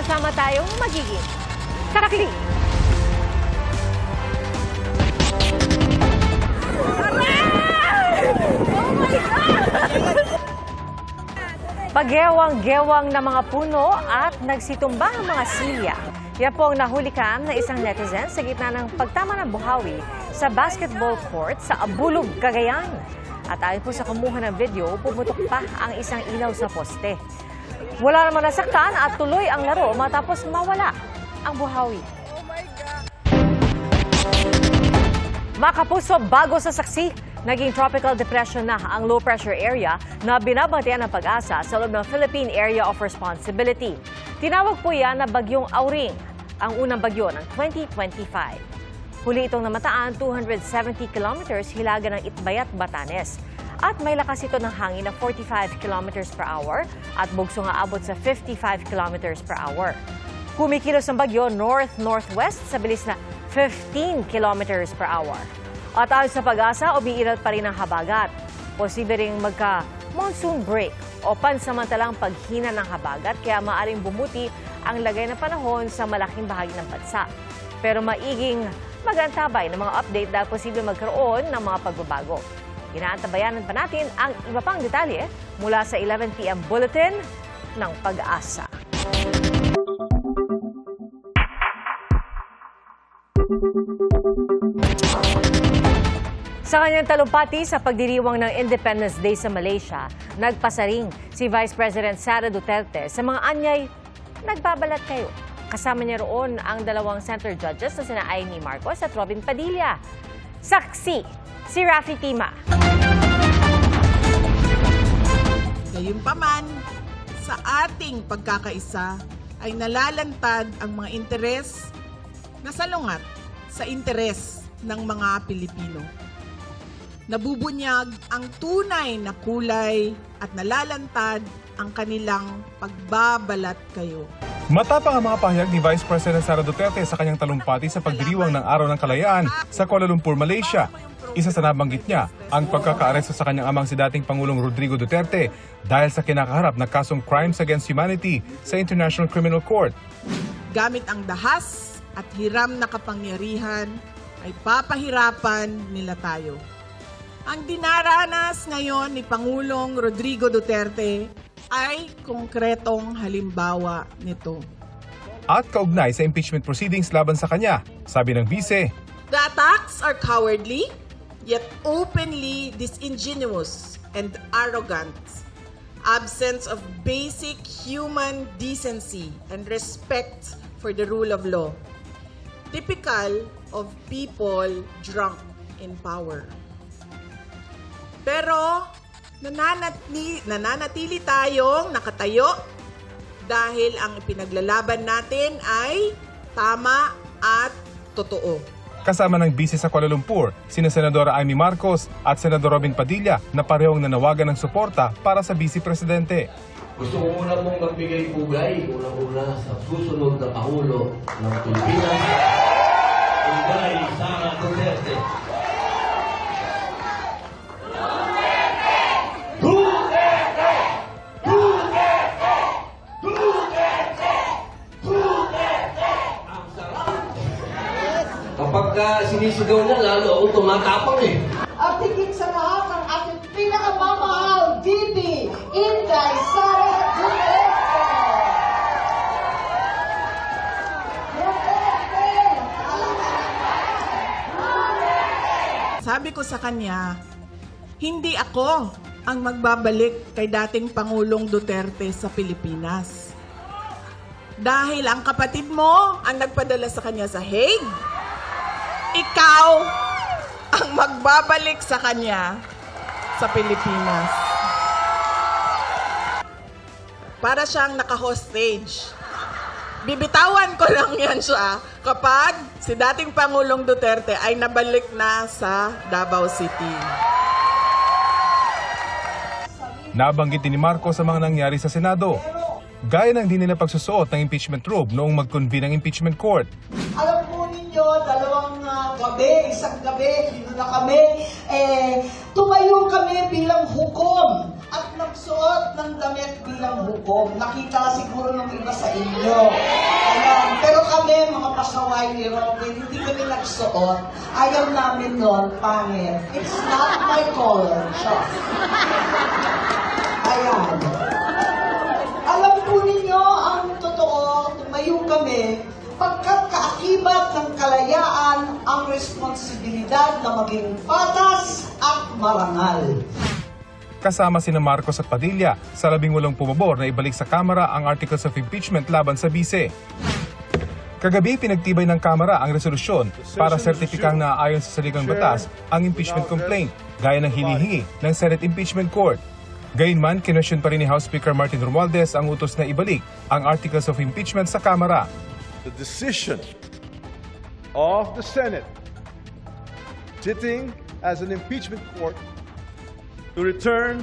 Sama-sama tayong magiging karakli. Oh my God! Paggewang-gewang na mga puno at nagsitumba ang mga silya. Yan po ang nahulikam na isang netizen sa gitna ng pagtama ng buhawi sa basketball court sa Abulog, Cagayan. At ayon po sa kumuha ng video, pumutok pa ang isang ilaw sa poste. Wala naman nasaktan at tuloy ang laro matapos mawala ang buhawi. Oh my God! Mga kapuso, bago sa saksi, naging tropical depression na ang low pressure area na binabantayan ng Pag-asa sa loob ng Philippine Area of Responsibility. Tinawag po yan na Bagyong Auring, ang unang bagyo ng 2025. Huli itong namataan 270 kilometers hilaga ng Itbayat, Batanes. At may lakas ito ng hangin na 45 kilometers per hour at bugso nga abot sa 55 kilometers per hour. Kumikilos ang bagyo north-northwest sa bilis na 15 kilometers per hour. At ayon sa Pag-asa, umiiral pa rin ang habagat. Posible ring magka-monsoon break o pansamantalang paghina ng habagat kaya maaaring bumuti ang lagay ng panahon sa malaking bahagi ng bansa. Pero maiging mag-antabay ng mga update dahil posible magkaroon ng mga pagbabago. Inaantabayanan pa natin ang iba pang detalye mula sa 11 p.m. Bulletin ng Pag-asa. Sa kanyang talumpati sa pagdiriwang ng Independence Day sa Malaysia, nagpasaring si Vice President Sara Duterte sa mga anyay, nagbabalat kayo. Kasama niya roon ang dalawang center judges na sina Amy Marcos at Robin Padilla. Saksi, si Rafi Tima. Gayunpaman, sa ating pagkakaisa ay nalalantad ang mga interes na salungat sa interes ng mga Pilipino. Nabubunyag ang tunay na kulay at nalalantad ang kanilang pagbabalat kayo. Matapang ang mga pahayag ni Vice President Sara Duterte sa kanyang talumpati sa pagdiriwang ng Araw ng Kalayaan sa Kuala Lumpur, Malaysia. Isa sa nabanggit niya ang pagkakaaresto sa kanyang amang si dating Pangulong Rodrigo Duterte dahil sa kinakaharap na kasong crimes against humanity sa International Criminal Court. Gamit ang dahas at hiram na kapangyarihan ay papahirapan nila tayo. Ang dinaranas ngayon ni Pangulong Rodrigo Duterte ay konkretong halimbawa nito. At kaugnay sa impeachment proceedings laban sa kanya, sabi ng bise, The attacks are cowardly, yet openly disingenuous and arrogant. Absence of basic human decency and respect for the rule of law. Typical of people drunk in power. Pero nananatili tayong nakatayo dahil ang ipinaglalaban natin ay tama at totoo. Kasama ng bise sa Kuala Lumpur, sina Senadora Amy Marcos at Senador Robin Padilla na parehong nanawagan ng suporta para sa Vice Presidente. Gusto ko muna pong magbigay pugay, una-una sa susunod na Pangulo ng Pilipinas, Inday Sara Duterte. Kapag sinisigaw niya, lalo ako tumatapang eh. At higit sa lahat ng ating pinakamamahal, Bibi Inday Sara Duterte. Sabi ko sa kanya, hindi ako ang magbabalik kay dating Pangulong Duterte sa Pilipinas. Dahil ang kapatid mo ang nagpadala sa kanya sa Hague, ikaw ang magbabalik sa kanya sa Pilipinas. Para siyang naka-hostage. Bibitawan ko lang yan siya kapag si dating Pangulong Duterte ay nabalik na sa Davao City. Nabanggit din ni Marcos sa mga nangyari sa Senado. Gaya ng di nila pagsusuot ng impeachment robe noong mag-convene ang impeachment court. Alam po ninyo, isang gabi, dito na kami, tumayo kami bilang hukom at nagsuot ng damit bilang ng hukom. Nakita siguro ng iba sa inyo. Ayan. Pero kami, mga pasaway ni Robin, hindi kami nagsuot. Ayaw namin nun, pangit. It's not my color. Siya. Ayan. Alam po ninyo, ang totoo, tumayo kami, pagkat kaakibat ng kalayaan ang responsibilidad na maging patas at marangal. Kasama sina Marcos at Padilla sa 18 pumabor na ibalik sa Kamara ang articles of impeachment laban sa bise. Kagabi, pinagtibay ng Kamara ang resolusyon para sertipikang naaayon sa saligang batas ang impeachment complaint, gaya ng hinihingi ng Senate Impeachment Court. Gayunman, kinwestiyon pa rin ni House Speaker Martin Romualdez ang utos na ibalik ang articles of impeachment sa Kamara. The decision of the Senate sitting as an impeachment court to return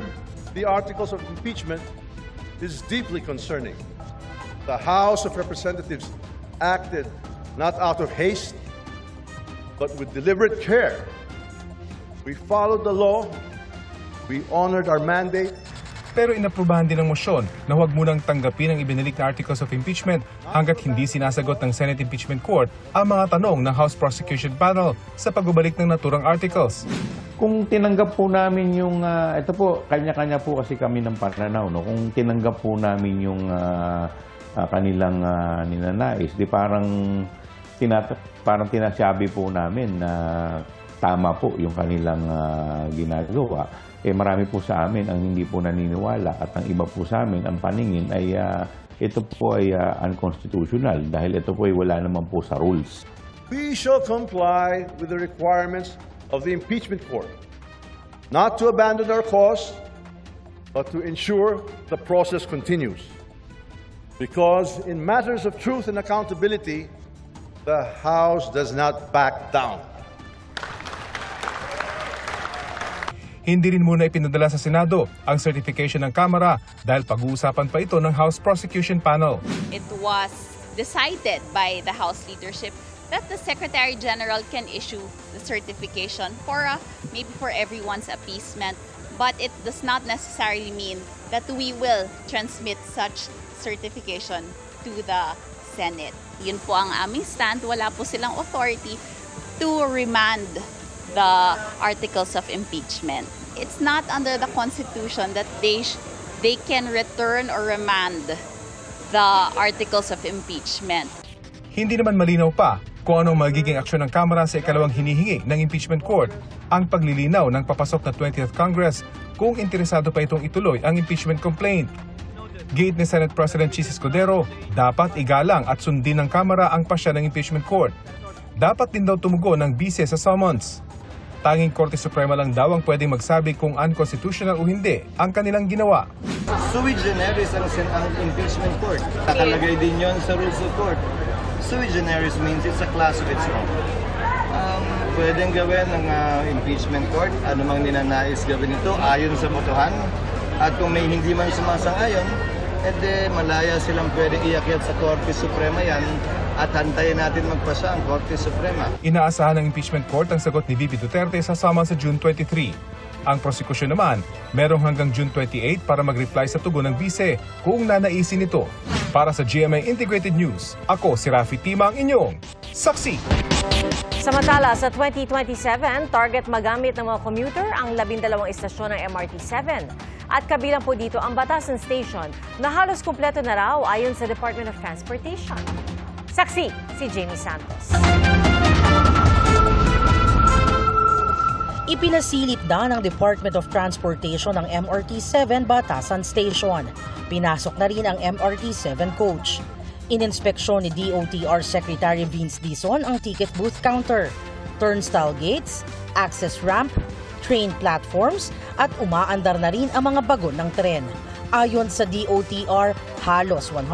the articles of impeachment is deeply concerning. The House of Representatives acted not out of haste, but with deliberate care. We followed the law, we honored our mandate. Pero inaprubahan din ang motion na huwag munang tanggapin ang ibinalik na articles of impeachment hanggat hindi sinasagot ng Senate Impeachment Court ang mga tanong ng House Prosecution Panel sa pagbabalik ng naturang articles. Kung tinanggap po namin yung, ito po, kanya-kanya po kasi kami ng pananaw, no? Kung tinanggap po namin yung kanilang ninanais, di parang tinasabi po namin na tama po yung kanilang ginagawa. Marami po sa amin ang hindi po naniniwala at ang iba po sa amin, ang paningin ay ito po ay unconstitutional dahil ito po ay wala naman po sa rules. We shall comply with the requirements of the impeachment court, not to abandon our cause, but to ensure the process continues. Because in matters of truth and accountability, the House does not back down. Hindi rin muna ipinadala sa Senado ang certification ng Kamara dahil pag-uusapan pa ito ng House Prosecution Panel. It was decided by the House leadership that the Secretary General can issue the certification for maybe for everyone's appeasement, but it does not necessarily mean that we will transmit such certification to the Senate. Yun po ang aming stand. Wala po silang authority to remand the articles of impeachment. It's not under the Constitution that they can return or remand the articles of impeachment. Hindi naman malinaw pa kung anong magiging aksyon ng Kamara sa ikalawang hinihingi ng impeachment court, ang paglilinaw ng papasok na 20th Congress kung interesado pa itong ituloy ang impeachment complaint. Giit ni Senate President Chis Escudero, dapat igalang at sundin ng Kamara ang pasya ng impeachment court. Dapat din daw tumugon ng bise sa summons. Tanging Korte Suprema lang daw ang pwedeng magsabi kung unconstitutional o hindi ang kanilang ginawa. Sui generis ang impeachment court. Nakalagay din yon sa rules of court. Sui generis means it's a class of its own. Pwedeng gawin ng impeachment court anumang ninanais gawin ito ayon sa botohan. At kung may hindi man sumasang-ayon, malaya silang pwedeng iakyat sa Korte Suprema yan at hantayin natin magpasa ang Korte Suprema. Inaasahan ng impeachment court ang sagot ni VP Duterte sa summons sa June 23. Ang prosekusyon naman, merong hanggang June 28 para mag-reply sa tugon ng bise kung nanaisin ito. Para sa GMA Integrated News, ako si Rafi Timang, inyong saksi. Samantala, sa 2027, target magamit ng mga commuter ang 12 istasyon ng MRT-7. At kabilang po dito ang Batasan Station na halos kumpleto na raw ayon sa Department of Transportation. Saksi, si Jamie Santos. Ipinasilip na ng Department of Transportation ang MRT-7 Batasan Station. Pinasok na rin ang MRT-7 coach. Ininspeksyon ni DOTR Secretary Vince Dizon ang ticket booth counter, turnstile gates, access ramp, train platforms at umaandar na rin ang mga bagon ng tren. Ayon sa DOTR, halos 100%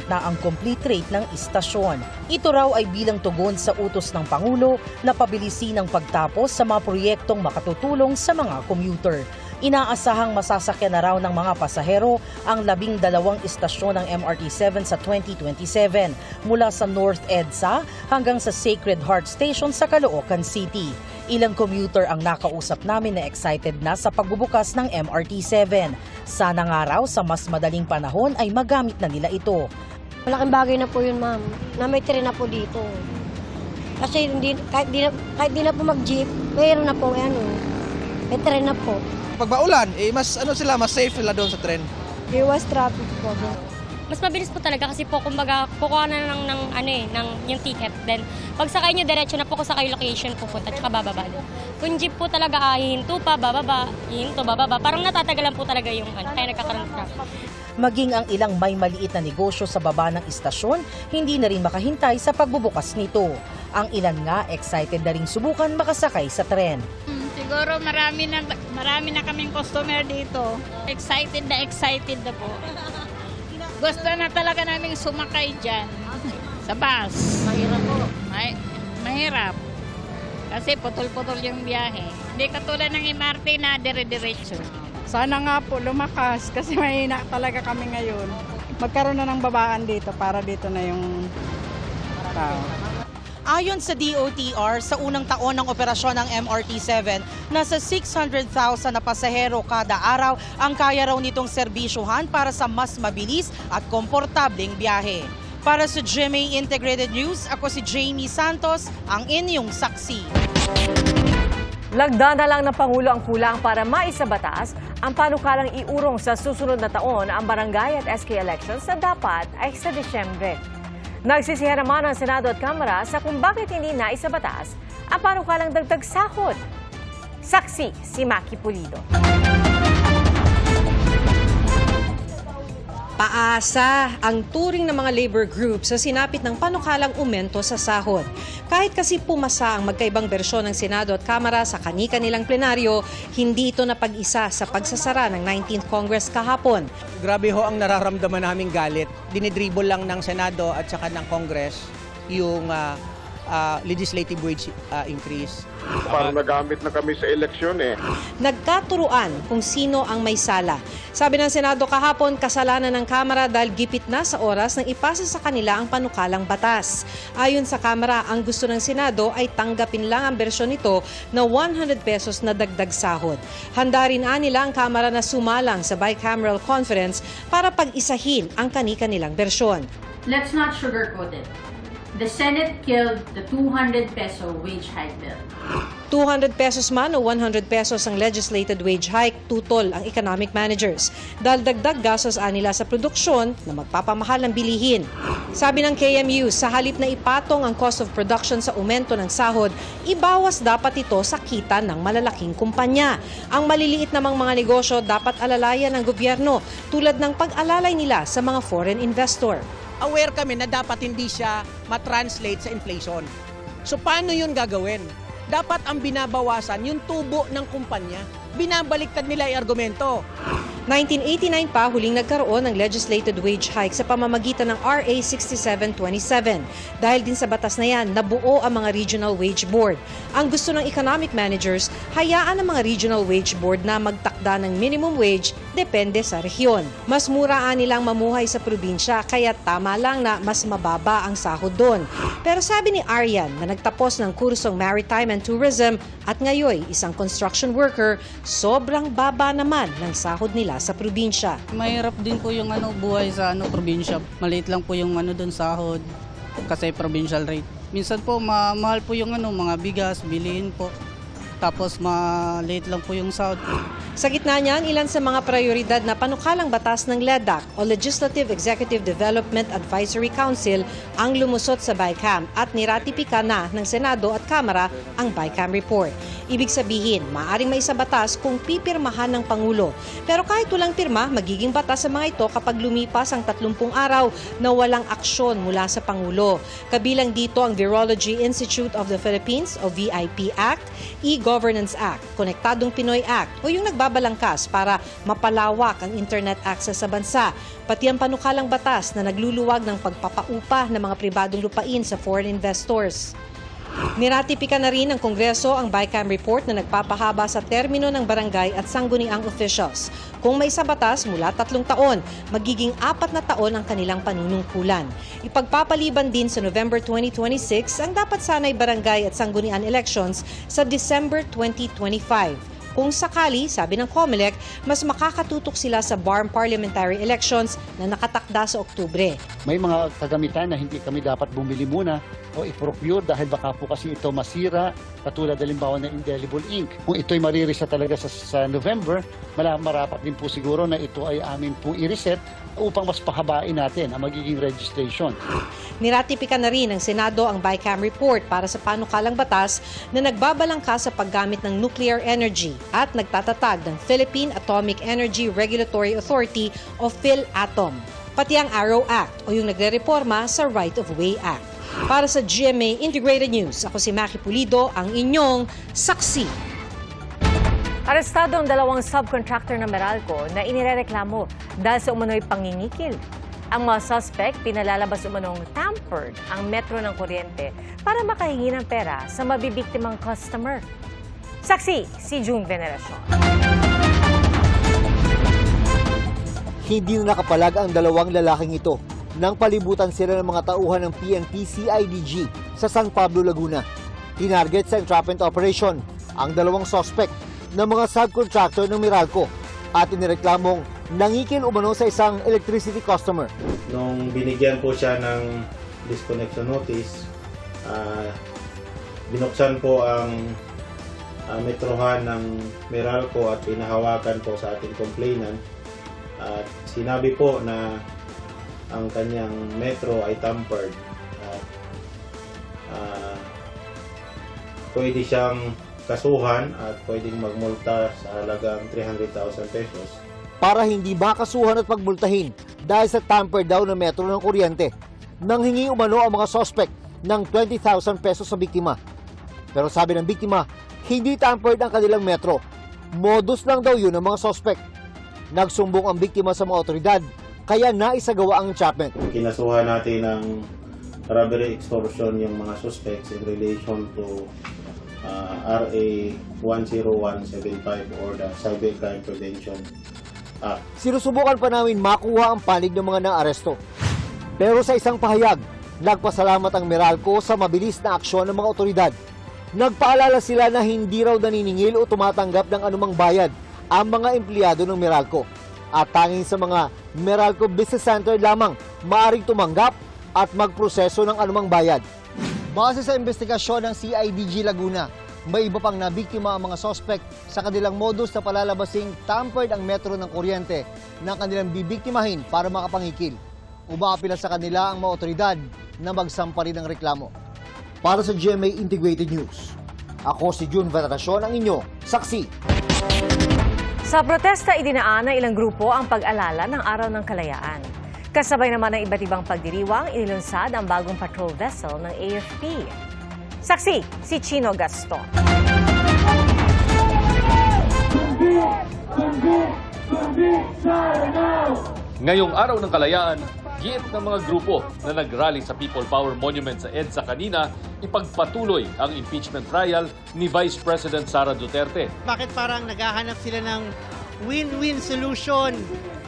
na ang complete rate ng istasyon. Ito raw ay bilang tugon sa utos ng Pangulo na pabilisin ang pagtapos sa mga proyektong makatutulong sa mga commuter. Inaasahang masasakyan na raw ng mga pasahero ang 12 istasyon ng MRT-7 sa 2027 mula sa North EDSA hanggang sa Sacred Heart Station sa Caloocan City. Ilang commuter ang nakausap namin na excited na sa pagbubukas ng MRT-7. Sana nga raw sa mas madaling panahon ay magamit na nila ito. Malaking bagay na po yun, ma'am, na may tren na po dito. Kasi kahit di na po mag-jeep, mayroon na po may tren na po. Pag maulan, mas safe sila doon sa tren. Iwas traffic po. Mas mabilis po talaga kasi po kumbaga kukuha na ng yung ticket. Then pag sakay niyo diretso na po ko sa kayo location pupunta at bababa doon. Kung jeep po talaga hihinto pa, bababa, hihinto, bababa. Parang natatagalan po talaga yung kaya nagkakaroon ng traffic. Maging ang ilang may maliit na negosyo sa baba ng istasyon, hindi na rin makahintay sa pagbubukas nito. Ang ilan nga excited na rin subukan makasakay sa tren. Siguro marami na kaming customer dito. Excited na po. Gusto na talaga naming sumakay dyan sa bus. Mahirap po. Mahirap. Kasi putol-putol yung biyahe. Hindi katulad ng MRT na dire-diretso. Sana nga po lumakas kasi mahina talaga kami ngayon. Magkaroon na ng babaan dito para dito na yung tao. Ayon sa DOTR, sa unang taon ng operasyon ng MRT-7, nasa 600,000 na pasahero kada araw ang kaya raw nitong serbisyuhan para sa mas mabilis at komportableng biyahe. Para sa GMA Integrated News, ako si Jamie Santos, ang inyong saksi. Lagda na lang ng Pangulo ang kulang para maisabatas ang panukalang iurong sa susunod na taon ang barangay at SK elections na dapat ay sa Disyembre. Nagsisihan naman ang Senado at Kamara sa kung bakit hindi naisabatas ang panukalang dagdag sahod. Saksi si Maki Pulido. Paasa ang turing ng mga labor groups sa sinapit ng panukalang aumento sa sahod. Kahit kasi pumasa ang magkaibang bersyon ng Senado at Kamara sa kani-kanilang plenaryo, hindi ito napag-isa sa pagsasara ng 19th Congress kahapon. Grabe ho ang nararamdaman naming galit. Dinidribble lang ng Senado at saka ng Congress yung legislative wage increase. Parang nagamit na kami sa eleksyon Nagkaturuan kung sino ang may sala. Sabi ng Senado kahapon, kasalanan ng Kamara dahil gipit na sa oras nang ipasa sa kanila ang panukalang batas. Ayon sa Kamara, ang gusto ng Senado ay tanggapin lang ang bersyon nito na 100 pesos na dagdag sahod. Handa rin nila ang Kamara na sumalang sa bicameral conference para pag-isahin ang kani-kanilang bersyon. Let's not sugarcoat it. The Senate killed the 200 peso wage hike bill. 200 pesos man o 100 pesos ang legislated wage hike, tutol ang economic managers. Dahil dagdag gastos nila sa produksyon na magpapamahal ng bilihin. Sabi ng KMU, sa halip na ipatong ang cost of production sa aumento ng sahod, ibawas dapat ito sa kita ng malalaking kumpanya. Ang maliliit namang mga negosyo dapat alalayan ng gobyerno tulad ng pag-alalay nila sa mga foreign investor. Aware kami na dapat hindi siya matranslate sa inflation. So paano yun gagawin? Dapat ang binabawasan yung tubo ng kumpanya. Binabaliktad nila yung argumento. 1989 pa huling nagkaroon ng legislated wage hike sa pamamagitan ng RA 6727. Dahil din sa batas na yan, nabuo ang mga regional wage board. Ang gusto ng economic managers, hayaan ang mga regional wage board na magtakda ng minimum wage depende sa rehiyon. Mas muraan nilang mamuhay sa probinsya kaya tama lang na mas mababa ang sahod doon. Pero sabi ni Aryan na nagtapos ng kursong Maritime and Tourism at ngayon isang construction worker, sobrang baba naman ng sahod nila sa probinsya. Mahirap din po yung buhay sa probinsya. Maliit lang po yung doon sahod kasi provincial rate. Minsan po mahal po yung mga bigas, bilihin po. Tapos maliit lang po yung sahod. Sa gitna niyan, ilan sa mga prioridad na panukalang batas ng LEDAC o Legislative Executive Development Advisory Council ang lumusot sa BICAM at niratipika na ng Senado at Kamara ang BICAM report. Ibig sabihin, maaaring may isa batas kung pipirmahan ng Pangulo. Pero kahit walang pirma, magiging batas sa mga ito kapag lumipas ang 30 araw na walang aksyon mula sa Pangulo. Kabilang dito ang Virology Institute of the Philippines o VIP Act, E-Governance Act, Konektadong Pinoy Act o yung nagbabalangkas para mapalawak ang internet access sa bansa, pati ang panukalang batas na nagluluwag ng pagpapaupa ng mga pribadong lupain sa foreign investors. Niratipika na rin ng Kongreso ang BICAM report na nagpapahaba sa termino ng barangay at sangguniang officials. Kung may sa batas mula 3 taon, magiging 4 na taon ang kanilang panunungkulan. Ipagpapaliban din sa November 2026 ang dapat sanay barangay at sanggunian elections sa December 2025. Kung sakali, sabi ng COMELEC, mas makakatutok sila sa BARM parliamentary elections na nakatakda sa Oktubre. May mga kagamitan na hindi kami dapat bumili muna o i-procure dahil baka po kasi ito masira, katulad halimbawa ng indelible ink. Kung ito'y maririsa talaga sa November, marapat din po siguro na ito ay amin pong i-reset upang mas pahabain natin ang magiging registration. Niratipika na rin ng Senado ang BICAM report para sa panukalang batas na nagbabalangka sa paggamit ng nuclear energy at nagtatatag ng Philippine Atomic Energy Regulatory Authority o PhilAtom, pati ang Arrow Act o yung nagre-reforma sa Right of Way Act. Para sa GMA Integrated News, ako si Maki Pulido, ang inyong saksi. Arestado ang 2 subcontractor ng Meralco na inirereklamo dahil sa umano'y pangingikil. Ang mga suspect pinalalabas umanong tampered ang metro ng kuryente para makahingi ng pera sa mabibiktimang customer. Saksi, si June Veneracion. Hindi na nakapalag ang 2 lalaking ito nang palibutan sila ng mga tauhan ng PNP CIDG sa San Pablo, Laguna. Tinarget sa entrapment operation ang 2 suspect ng mga subcontractor ng Meralco at inireklamong nangikil umano sa isang electricity customer. Nung binigyan po siya ng disconnection notice, binuksan po ang metrohan ng Meralco at pinahawakan po sa ating complainant. At sinabi po na ang kanyang metro ay tampered at pwede siyang kasuhan at pwedeng magmulta sa halagang 300,000 pesos. Para hindi makasuhan at pagmultahin dahil sa tamper daw ng metro ng kuryente, nanghingi umano ang mga suspect ng 20,000 pesos sa biktima. Pero sabi ng biktima, hindi tampered ang kanilang metro. Modus lang daw yun ng mga suspect. Nagsumbong ang biktima sa mga otoridad, kaya naisagawa ang entrapment. Kinasuhan natin ng robbery extortion yung mga suspects in relation to RA 10175 or the Cybercrime Prevention Act. Sinusubukan pa namin makuha ang panig ng mga naaresto. Pero sa isang pahayag, nagpasalamat ang Meralco sa mabilis na aksyon ng mga otoridad. Nagpaalala sila na hindi raw naniningil o tumatanggap ng anumang bayad ang mga empleyado ng Meralco. At tanging sa mga Meralco Business Center lamang maaaring tumanggap at magproseso ng anumang bayad. Base sa investigasyon ng CIDG Laguna, may iba pang nabiktima ang mga suspect sa kanilang modus na palalabasing tampered ang metro ng kuryente na kanilang bibiktimahin para makapangikil. Umaapila sa kanila ang mga otoridad na magsampa rin ng reklamo. Para sa GMA Integrated News, ako si June Veneracion, ang inyo saksi. Sa protesta, idinaan ng ilang grupo ang pag-alala ng Araw ng Kalayaan. Kasabay naman ng iba't ibang pagdiriwang, inilunsad ang bagong patrol vessel ng AFP. Saksi, si Chino Gaston. Ngayong Araw ng Kalayaan, giit ng mga grupo na nag-rally sa People Power Monument sa EDSA kanina, ipagpatuloy ang impeachment trial ni Vice President Sara Duterte. Bakit parang naghahanap sila ng win-win solution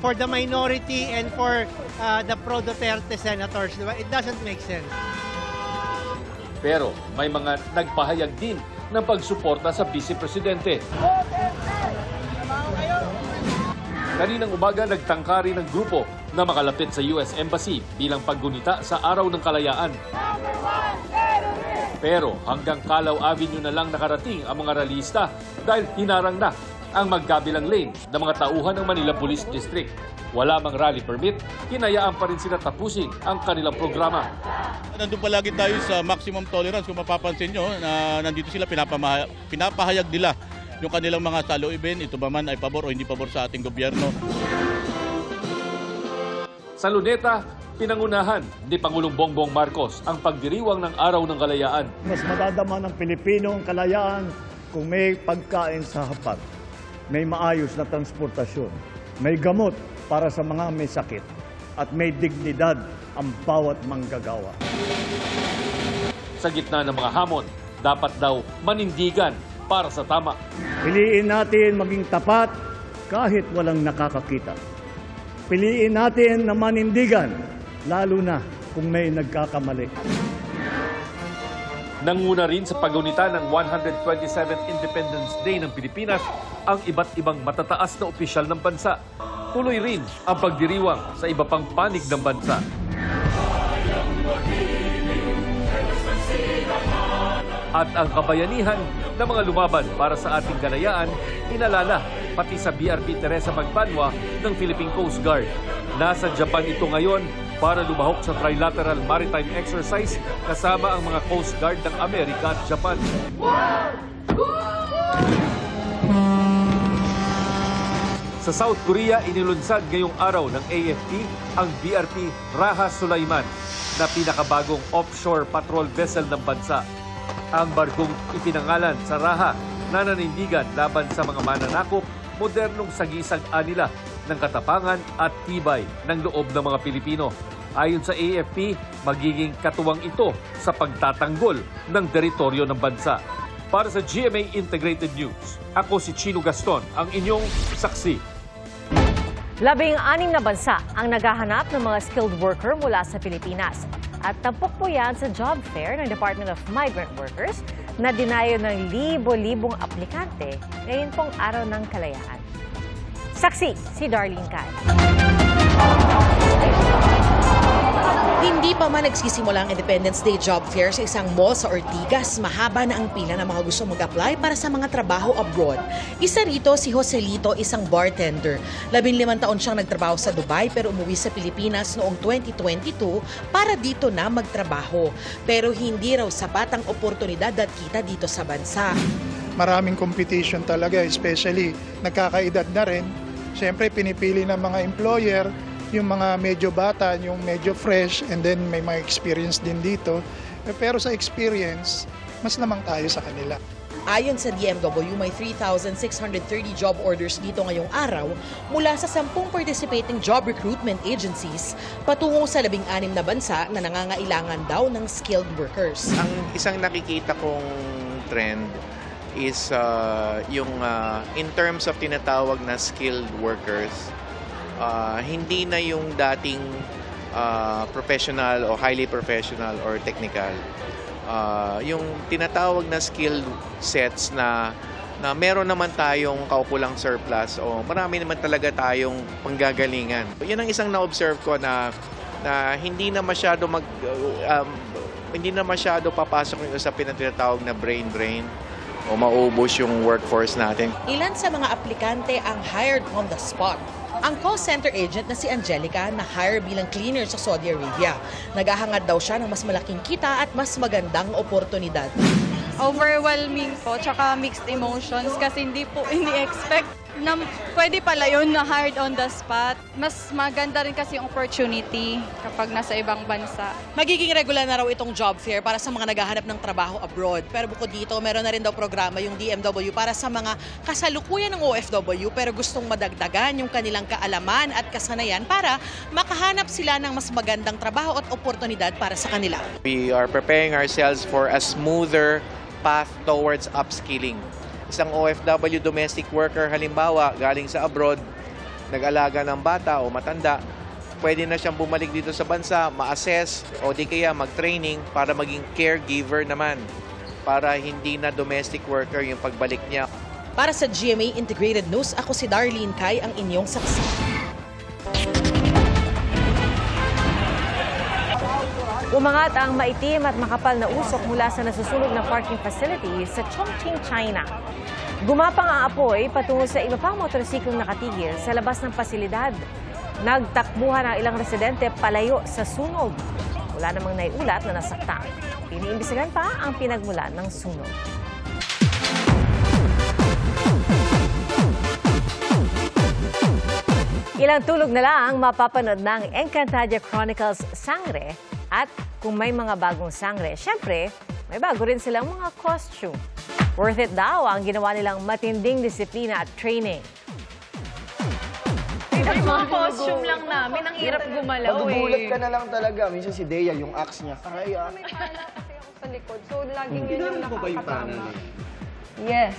for the minority and for the pro-Duterte senators? Diba? It doesn't make sense. Pero may mga nagpahayag din ng pagsuporta sa Vice Presidente. Kaninang umaga, nagtangkari ng grupo na makalapit sa US Embassy bilang paggunita sa Araw ng Kalayaan. Pero hanggang Calao Avenue na lang nakarating ang mga rallyista dahil hinarang na ang magkabilang lane ng mga tauhan ng Manila Police District. Wala mang rally permit, hinayaan pa rin sila tapusin ang kanilang programa. Nandun palagi tayo sa maximum tolerance. Kung mapapansin nyo, na nandito sila pinapahayag nila yung kanilang mga saloobin, ito ba man ay pabor o hindi pabor sa ating gobyerno. Sa Luneta, pinangunahan ni Pangulong Bongbong Marcos ang pagdiriwang ng Araw ng Kalayaan. Mas madadama ng Pilipino ang kalayaan kung may pagkain sa hapag, may maayos na transportasyon, may gamot para sa mga may sakit, at may dignidad ang bawat manggagawa. Sa gitna ng mga hamon, Dapat daw manindigan para sa tama. Piliin natin maging tapat kahit walang nakakakita. Piliin natin na manindigan, lalo na kung may nagkakamali. Nanguna rin sa pagunita ng 127th Independence Day ng Pilipinas ang iba't ibang matataas na opisyal ng bansa. Tuloy rin ang pagdiriwang sa iba pang panig ng bansa. At ang kabayanihan ng mga lumaban para sa ating kalayaan, inalala pati sa BRP Teresa Magbanwa ng Philippine Coast Guard. Nasa Japan ito ngayon para lumahok sa Trilateral Maritime Exercise kasama ang mga Coast Guard ng Amerika at Japan. Sa South Korea, inilunsad ngayong araw ng AFP ang BRP Raha Sulaiman na pinakabagong offshore patrol vessel ng bansa. Ang barkong ipinangalan sa Raha na nanindigan laban sa mga mananakop, modernong sagisag-an nila ng katapangan at tibay ng loob ng mga Pilipino. Ayon sa AFP, magiging katuwang ito sa pagtatanggol ng teritoryo ng bansa. Para sa GMA Integrated News, ako si Chino Gaston, ang inyong saksi. 16 na bansa ang naghahanap ng mga skilled worker mula sa Pilipinas. At tampok po yan sa job fair ng Department of Migrant Workers na dinayo ng libo-libong aplikante ngayon pong Araw ng Kalayaan. Saksi si Darlene Kai. Hindi pa man nagsisimula ang Independence Day Job Fair sa isang mall sa Ortigas, mahaba na ang pila ng mga gusto mag-apply para sa mga trabaho abroad. Isa rito si Joselito, isang bartender. 15 taon siyang nagtrabaho sa Dubai pero umuwi sa Pilipinas noong 2022 para dito na magtrabaho. Pero hindi raw sapat ang oportunidad at kita dito sa bansa. Maraming competition talaga, especially nagkakaedad na rin. Siyempre pinipili ng mga employer yung mga medyo bata, yung medyo fresh, and then may mga experience din dito. Pero sa experience, mas lamang tayo sa kanila. Ayon sa DMW, may 3,630 job orders dito ngayong araw mula sa 10 participating job recruitment agencies patungo sa 16 na bansa na nangangailangan daw ng skilled workers. Ang isang nakikita kong trend is in terms of tinatawag na skilled workers, hindi na yung dating professional o highly professional or technical. Yung tinatawag na skilled sets na meron naman tayong kaukulang surplus o marami naman talaga tayong panggagalingan. Yan ang isang na-observe ko na hindi na masyado papasok yung usapin na tinatawag na brain drain o maubos yung workforce natin. Ilan sa mga aplikante ang hired on the spot. Ang call center agent na si Angelica na hire bilang cleaner sa Saudi Arabia. Naghahangad daw siya ng mas malaking kita at mas magandang oportunidad. Overwhelming po, tsaka mixed emotions kasi hindi po ini-expect na pwede pala yun na hired on the spot. Mas maganda rin kasi yung opportunity kapag nasa ibang bansa. Magiging regular na raw itong job fair para sa mga naghahanap ng trabaho abroad. Pero bukod dito, meron na rin daw programa yung DMW para sa mga kasalukuyan ng OFW pero gustong madagdagan yung kanilang kaalaman at kasanayan para makahanap sila ng mas magandang trabaho at oportunidad para sa kanila. We are preparing ourselves for a smoother path towards upskilling. Isang OFW domestic worker halimbawa galing sa abroad, nag-alaga ng bata o matanda, pwede na siyang bumalik dito sa bansa, ma-assess o di kaya mag-training para maging caregiver naman, para hindi na domestic worker yung pagbalik niya. Para sa GMA Integrated News, ako si Darlene Kai, ang inyong saksi. Umangat ang maitim at makapal na usok mula sa nasusunog na parking facility sa Chongqing, China. Gumapang ang apoy patungo sa iba pang motorsiklong nakatigil sa labas ng pasilidad. Nagtakbuhan ang ilang residente palayo sa sunog. Wala namang naiulat na nasaktan. Iniimbestigahan pa ang pinagmulan ng sunog. Ilang tulog na lang mapapanood ng Encantadia Chronicles Sangre. At kung may mga bagong sangre, syempre, may bago rin silang mga costume. Worth it daw ang ginawa nilang matinding disiplina at training. Ang mga costume lang namin, ang hirap gumalaw Magugulat ka na lang talaga. Minsan si Dea, yung axe niya. Kaya. sa likod. So, laging yun yung nakakatama. Yes.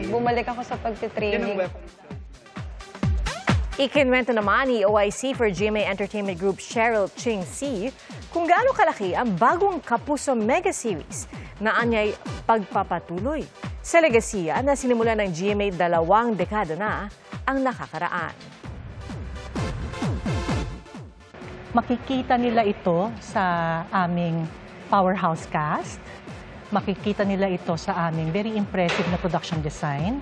Bumalik ako sa pagtitraining. Ikinwento naman ni OIC for GMA Entertainment Group Cheryl Ching C kung gaano kalaki ang bagong Kapuso Mega Series na anyay pagpapatuloy sa legasiya na sinimula ng GMA 2 dekada na ang nakakaraan. Makikita nila ito sa aming powerhouse cast. Makikita nila ito sa aming very impressive na production design.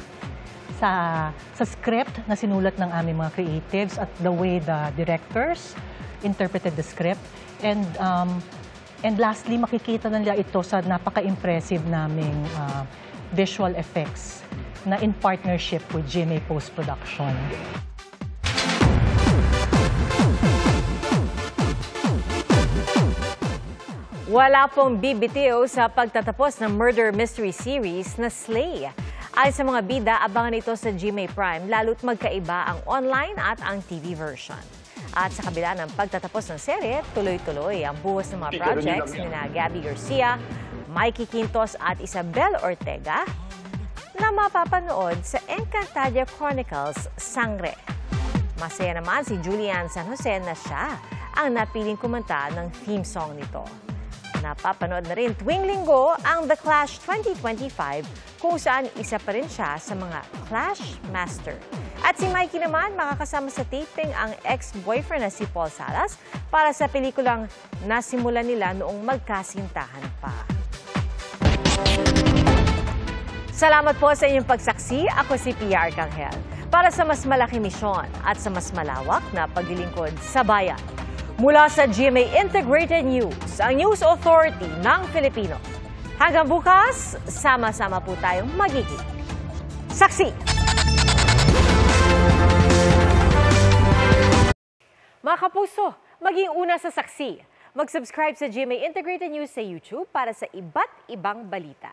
Sa script na sinulat ng aming mga creatives at the way the directors interpreted the script. And lastly, makikita nila ito sa napaka-impressive naming visual effects na in partnership with GMA Post-Production. Wala pong bibitiw sa pagtatapos ng murder mystery series na Slay. Ayon sa mga bida, abangan ito sa GMA Prime, lalo't magkaiba ang online at ang TV version. At sa kabila ng pagtatapos ng serye, tuloy-tuloy ang buhos ng mga projects nina Gabby Garcia, Mikey Quintos at Isabel Ortega na mapapanood sa Encantadia Chronicles Sangre. Masaya naman si Julian San Jose na siya ang napiling kumanta ng theme song nito. Napapanood na rin tuwing linggo ang The Clash 2025 kung saan isa pa rin siya sa mga Clash Master. At si Mikey naman makakasama sa taping ang ex-boyfriend na si Paul Salas para sa pelikulang nasimulan nila noong magkasintahan pa. Salamat po sa inyong pagsaksi. Ako si Pia Arcangel. Para sa mas malaking misyon at sa mas malawak na paglilingkod sa bayan. Mula sa GMA Integrated News, ang News Authority ng Filipino. Hanggang bukas, sama-sama po tayong magiging saksi. Mga kapuso, maging una sa saksi. Mag-subscribe sa GMA Integrated News sa YouTube para sa iba't ibang balita.